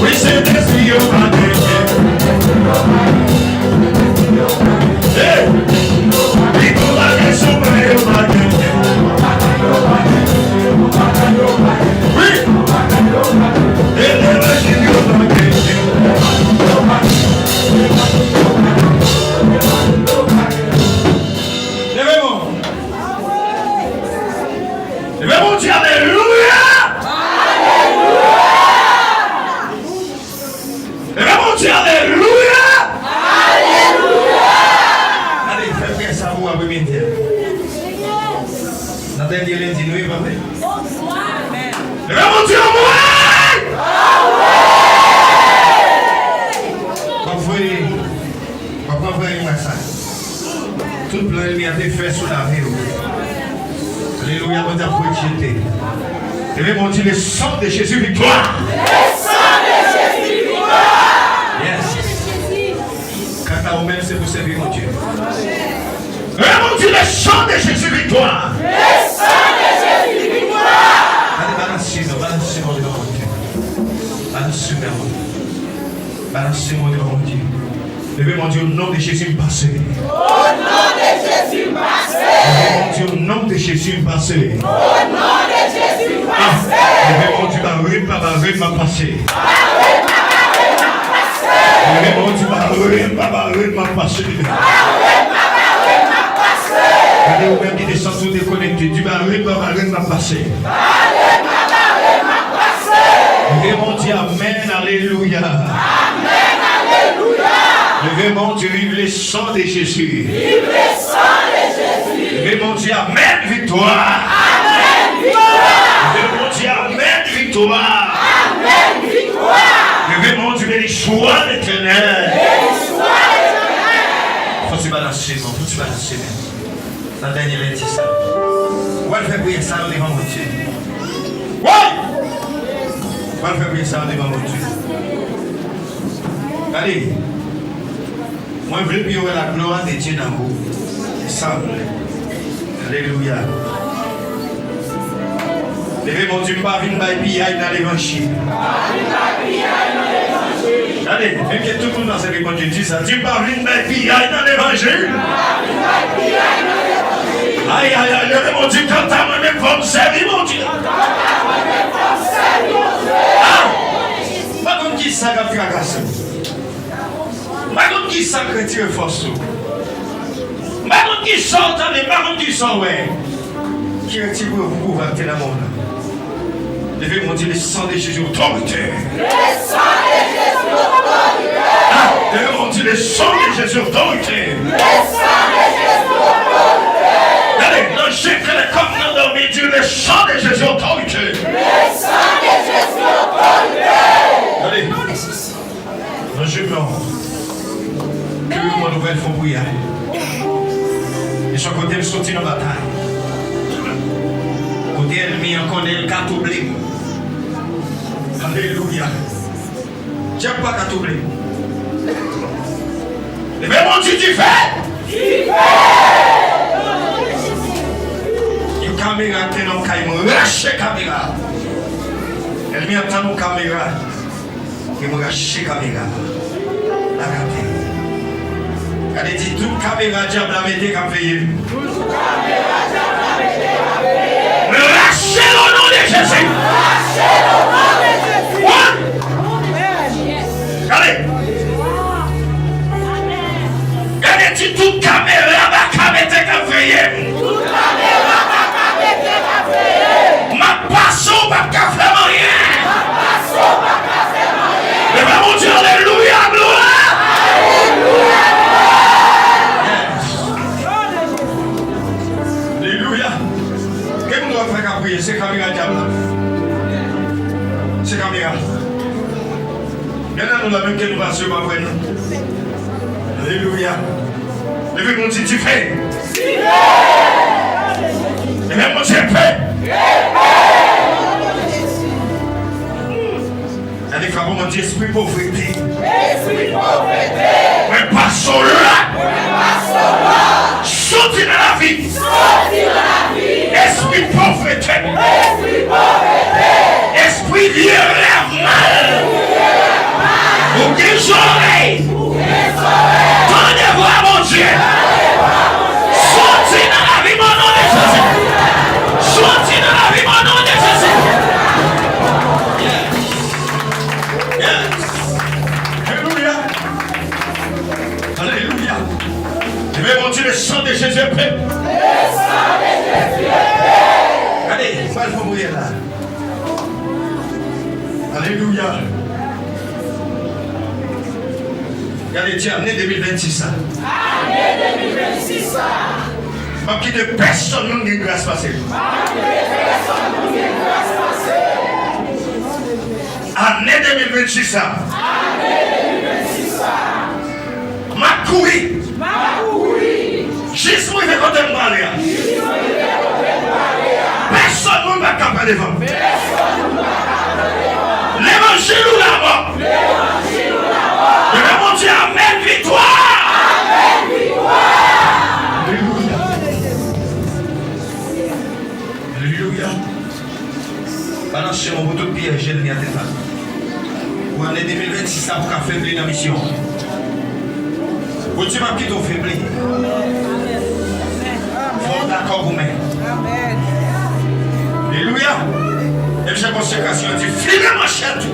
We say this to you, my hey, people like a superhero, my they never give you my Devemos dire Alléluia. Devemos dire Alléluia. Allez, faites ça vous avec moi. La dernière lundi, nous y va. Devemos dire moi. Pourquoi vous voyez ça? Tout plein de a été fait sur la vie. Alléluia, vous avez jeté. Devez dire le sang de Jésus victoire. Le sang de Jésus victoire. Yes. Quand à vous-même, c'est pour servir mon Dieu. Devez dire le sang de Jésus victoire. Le sang de Jésus victoire. Allez, balancez-moi devant mon Dieu. Balancez-moi devant mon Dieu. Levez mon Dieu au nom de Jésus passé. Au nom de Jésus passé. Levez mon Dieu au nom de Jésus passé. Au nom de Jésus passé. Levez mon Dieu ma passé. Levez mon Dieu ma passé. Allez vous-même qui descend tout déconnecté. Du baril ma passé. Levez mon Dieu, amen, alléluia. Amen, alléluia. Levez mon Dieu, vive le sang de Jésus. Vive le sang de Jésus. Levez mon Dieu, amen, victoire. Amen, victoire. Levez mon Dieu, amen, victoire. Amen, victoire. Levez mon Dieu, les choix d'éternel. Les choix d'éternel. Faut se balancer, faut se balancer. La dernière lettre, c'est ça. On va faire prier ça devant mon Dieu. Ouais! On va faire prier ça devant mon Dieu. Allez. Moi, je veux prier la gloire de Dieu dans vous. Semble. Alléluia. Levez mon Dieu, pas venir dans l'évangile. Allez, même que tout le monde dans cette réponse dit ça. Dieu pas venir dans l'évangile. Aïe, aïe, aïe, levez mon Dieu, quand t'as moi-même comme servir mon Dieu. Ah! Pas comme qui ça a fait la grâce. Pas comme qui ça a retiré force. Pas comme qui sort, mais pas comme qui sort, ouais. Qui retire le pouvoir de la monde. Levez mon Dieu, le sang de Jésus, autorité. Le sang de Jésus, autorité. Ah, levez mon Dieu, le sang de Jésus, autorité. Le sang de Jésus, autorité. Allez, non, j'ai que le corps n'a dormi, Dieu, le sang de Jésus, autorité. Le sang de Jésus, autorité. Allez, non, je meurs. Que mon nouvelle faut bouillir. Et son côté me sortit dans la bataille. Côté ennemi, encore des cartes oubliées. Alléluia. J'aime pas qu'à t'oublier. Mais mon Dieu, tu fais. Tu fais. Une caméra qui est dans le caïman. Lâche la caméra. Elle m'y attend une caméra. Et me lâche la caméra. La caméra. Elle dit toute caméra diable a été capée. Toute caméra diable a été capée. Lâchez le nom de Jésus. Lâchez le nom de Jésus. Allez. Elle dit toute caméra va capée. Toute caméra va capée. Ma passion va capée rien. Ma passion va capée rien. Mais mon Dieu, alléluia, gloire. Alléluia. C'est caméra diable. C'est caméra. Maintenant, nous l'avons que nous passons par après. Alléluia. Levez mon Dieu, tu fais. Et même mon Dieu, fait. Elle dit, mon Dieu, esprit pauvreté. Esprit pauvreté. Mais passons là. Sortez dans la vie. Sortez dans la vie. Esprit pauvreté. soit il faut mourir là. Alléluia. Regardez, Dieu, année 2026. Année 2026. Parce que de personne n'a de grâce passée. Année 2026. Ma couille. Juste moi, je vais compter de parler. Personne ne va camper devant. L'évangile ou la mort. Je vais monter Amen, victoire. Amen, victoire. Alléluia. Alléluia. Balancez mon bouton de pied, j'ai le nez à tête. Pour l'année 2026, ça vous a faibli dans la mission. Vous dites qui t'ont faibli. Faut d'accord vous-même. Alléluia. Et j'ai conséquence, il dit, filez ma chatte.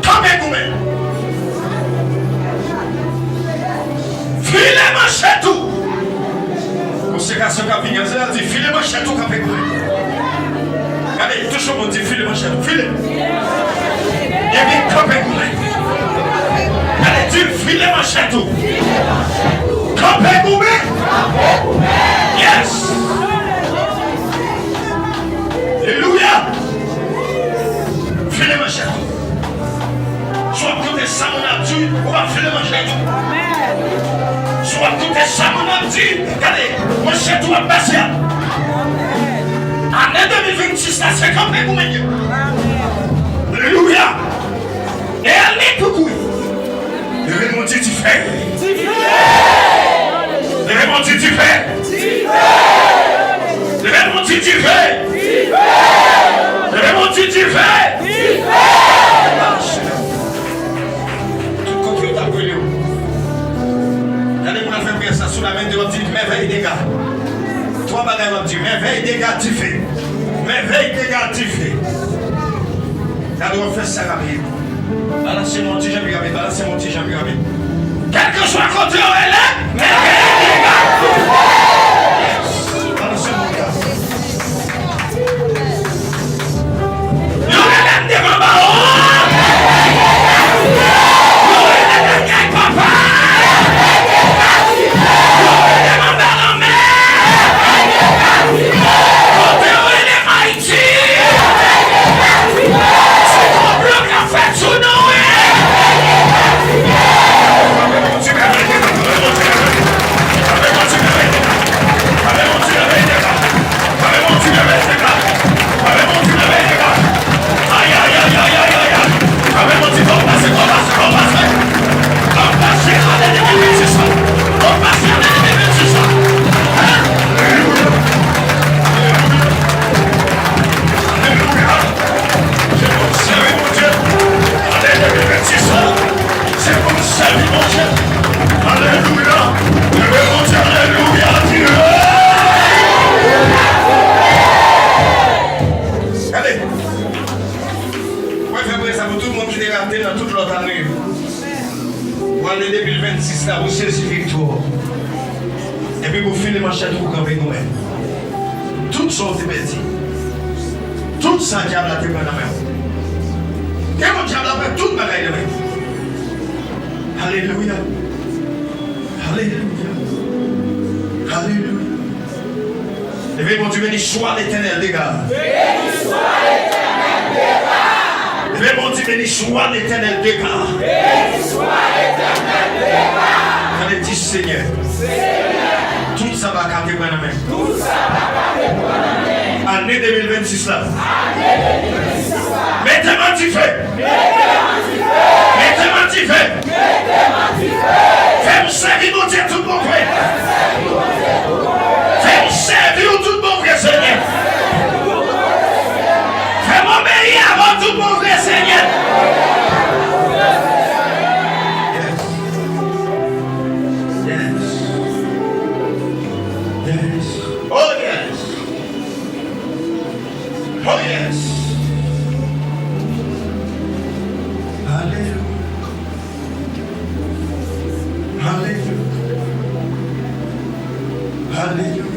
Campez vous-même. Filez ma chatte. Conséquence, il dit, filez ma chatte, campez vous-même. Regardez, toujours on dit, filez ma chatte, filez. Et puis, campez vous-même. Allez, tu files ma château. Campez vous-même. Yes. Alléluia. Filer ma château. Soit côté ça mon abdu, on va filer ma château. Soit côté ça mon abdu, regardez, mon château va passer. Année 2026, là, c'est campé vous-même. Alléluia. Et allez, coucou. Le Raymond dit tu fais. Le Raymond dit tu fais. Le Raymond dit tu fais. Le Raymond dit tu fais. Tout côté au tableau. Regardez pour la faire prier ça sous la main de l'homme dit merveille des gars. Trois bagages l'homme dit merveille des gars tu fais. Merveille des gars tu fais. Regardez on fait ça rapide. Balancez mon petit jambe, balancez mon petit jambe. Quel que soit côté où elle est, mais balancez mon gars. Nous allons devant ma soit l'éternel des gars. Béni mon Dieu, béni soit l'éternel des gars. Allez, dis Seigneur. Tout ça va canter pour nous. Année 2026 là. Mettez-moi du feu. Mettez-moi du feu. Fais-moi servir mon Dieu tout mon frère. Fais-moi servir tout mon frère Seigneur. Fais-moi obéir avant tout mon frère Seigneur. Oh yes. Oh yes. Hallelujah. Hallelujah. Hallelujah.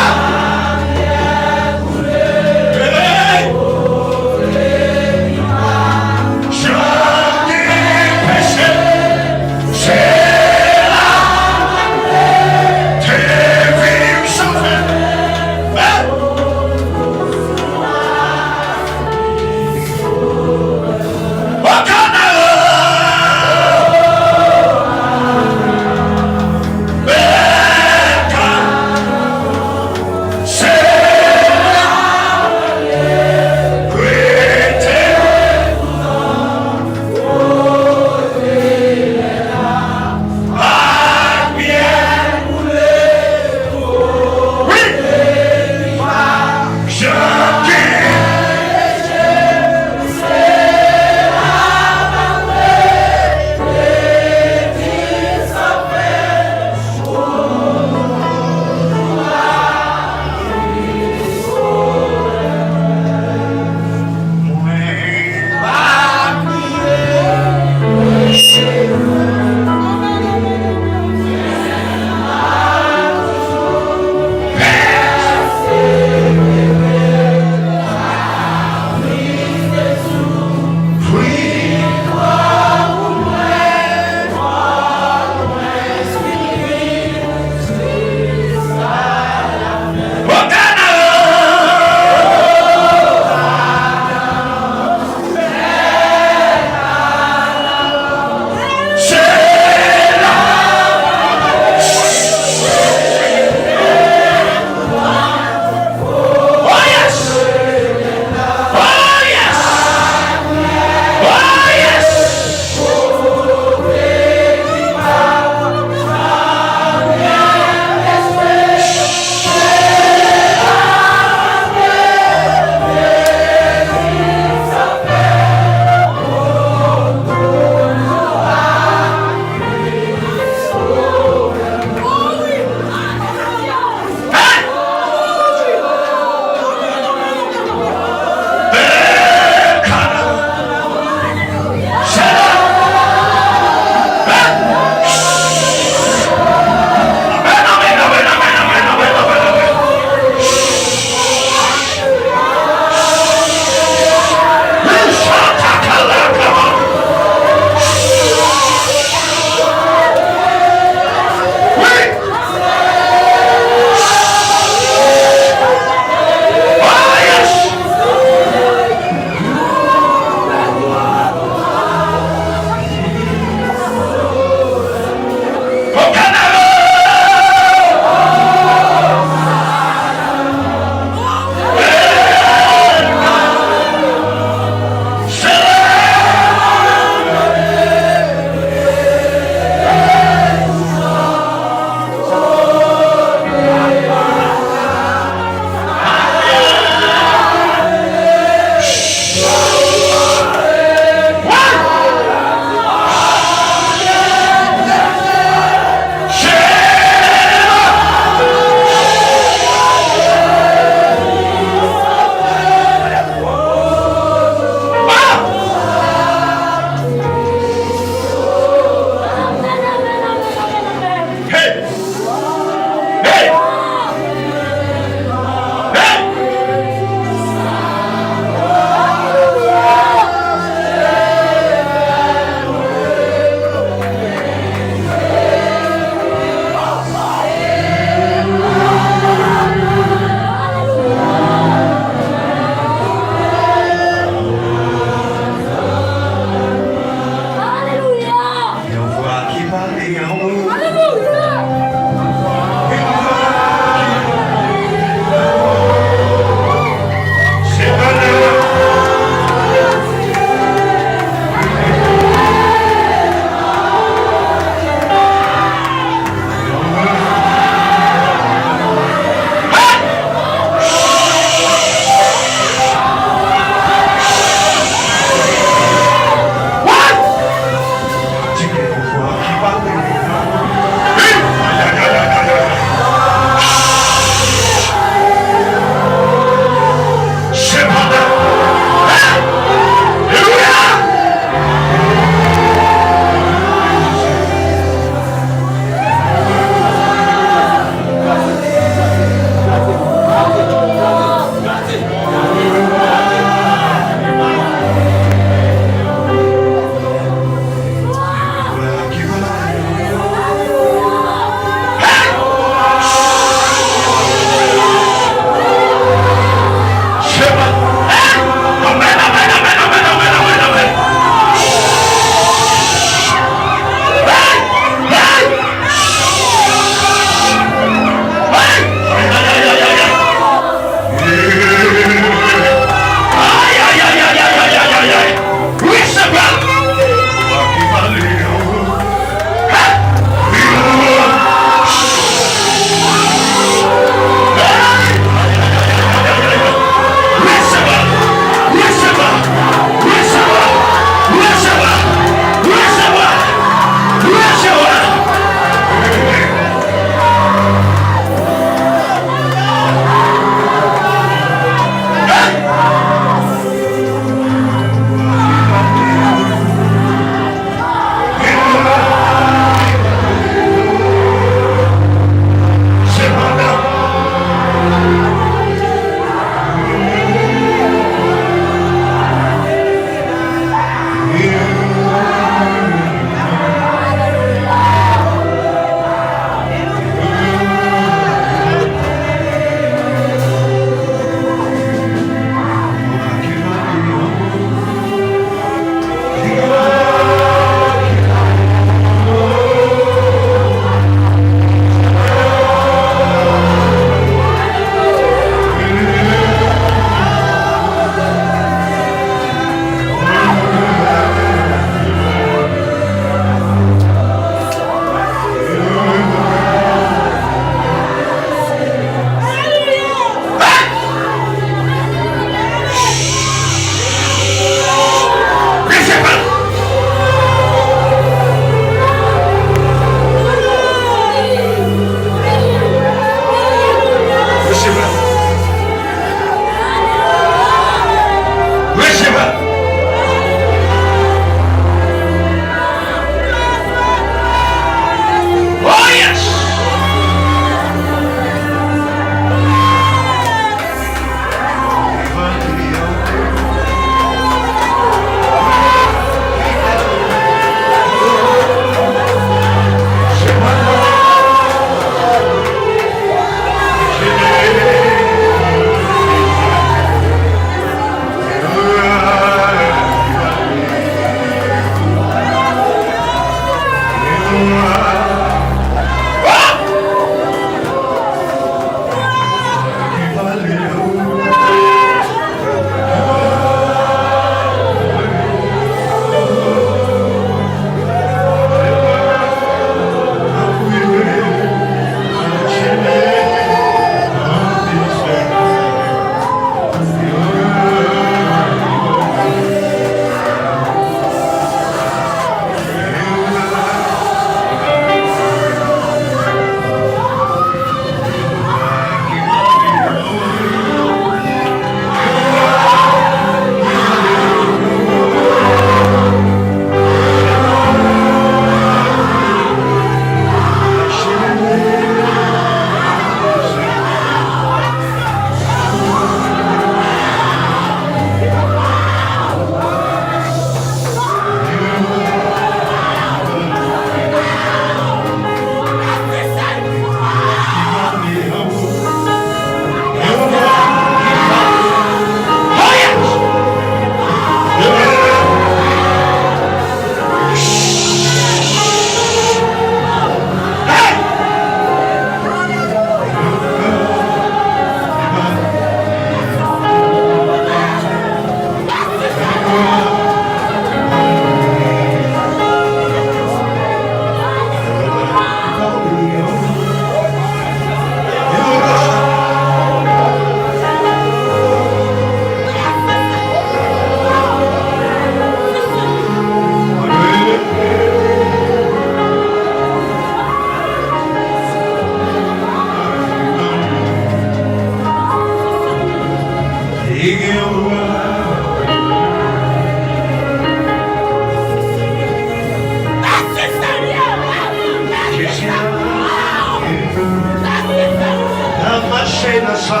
la salle.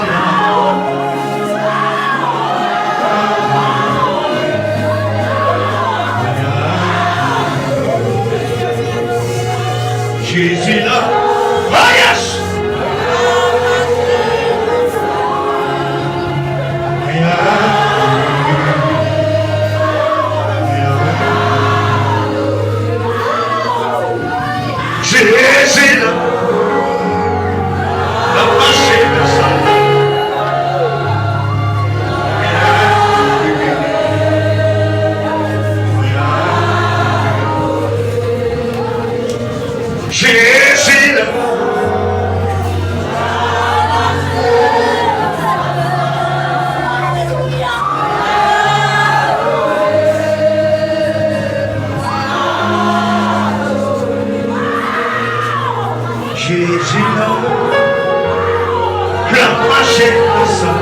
Jésus là. Oh yes! Jésus là. La marché de ça. Jésus là. Jésus là, la marché de ça.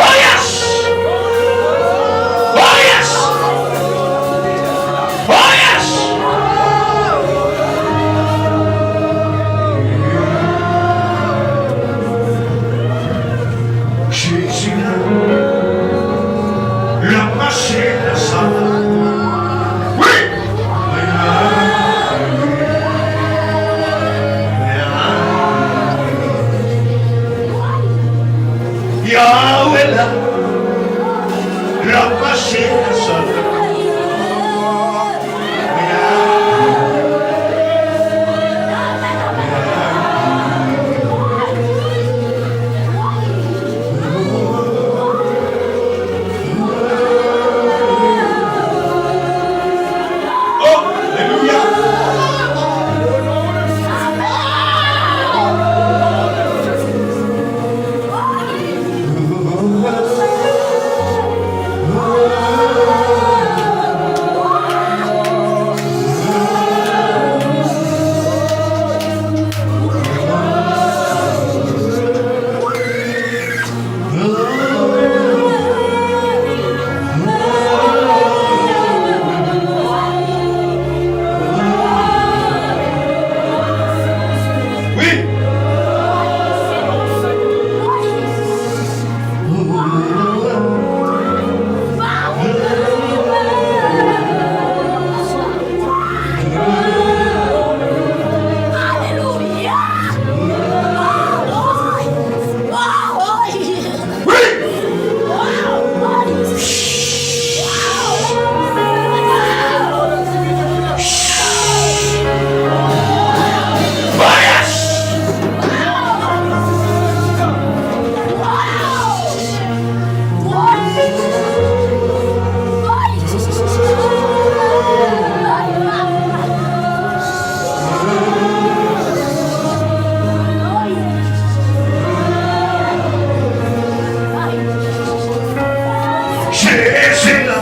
Oh yes! Oh yes! Oh yes! Jésus là, la marché de ça. Oui! Yahweh là, la marché de ça. Oh, alléluia! Oui! Oh yes! Jésus là.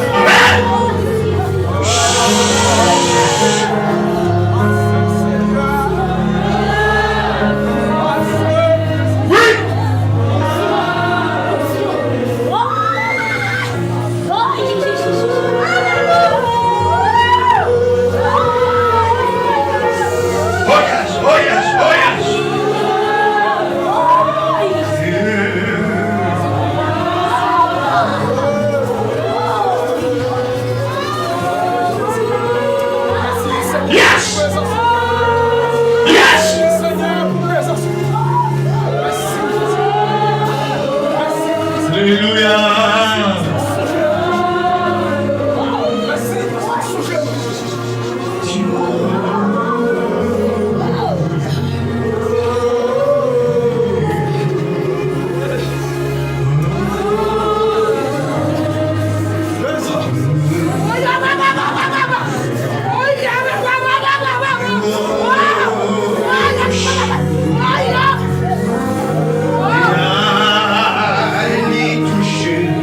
Oui! Oh yes! Oh yes! Oh yes! Yes! Yes! Alléluia! I need to share.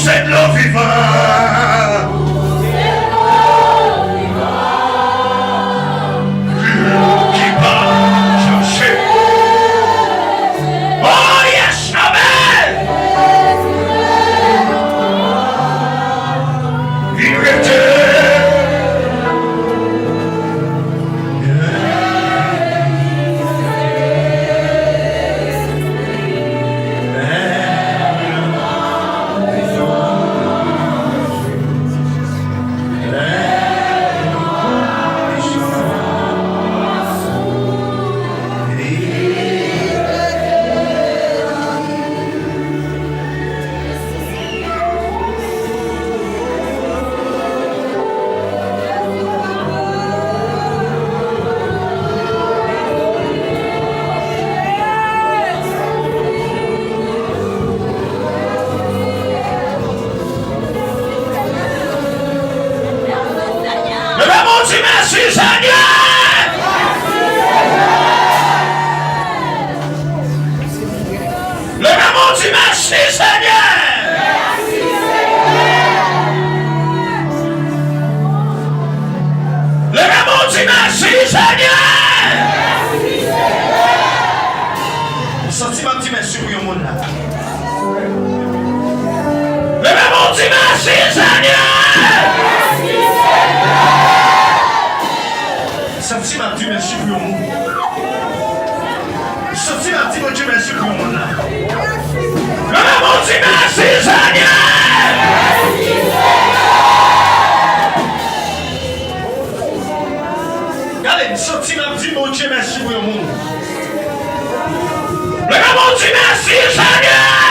C'est de l'eau vivante. Qui va chercher. Oh yes, amen. Vérité. Merci Seigneur. Le maman dit merci Seigneur. Le maman dit merci Seigneur. Sentiment dit merci pour le monde là. Le maman dit merci Seigneur. Senti ma Dieu merci pour le monde. Senti ma Dieu merci pour le monde là. Le maman dit merci Seigneur. Regardez, senti ma Dieu merci pour le monde. Le maman dit merci Seigneur.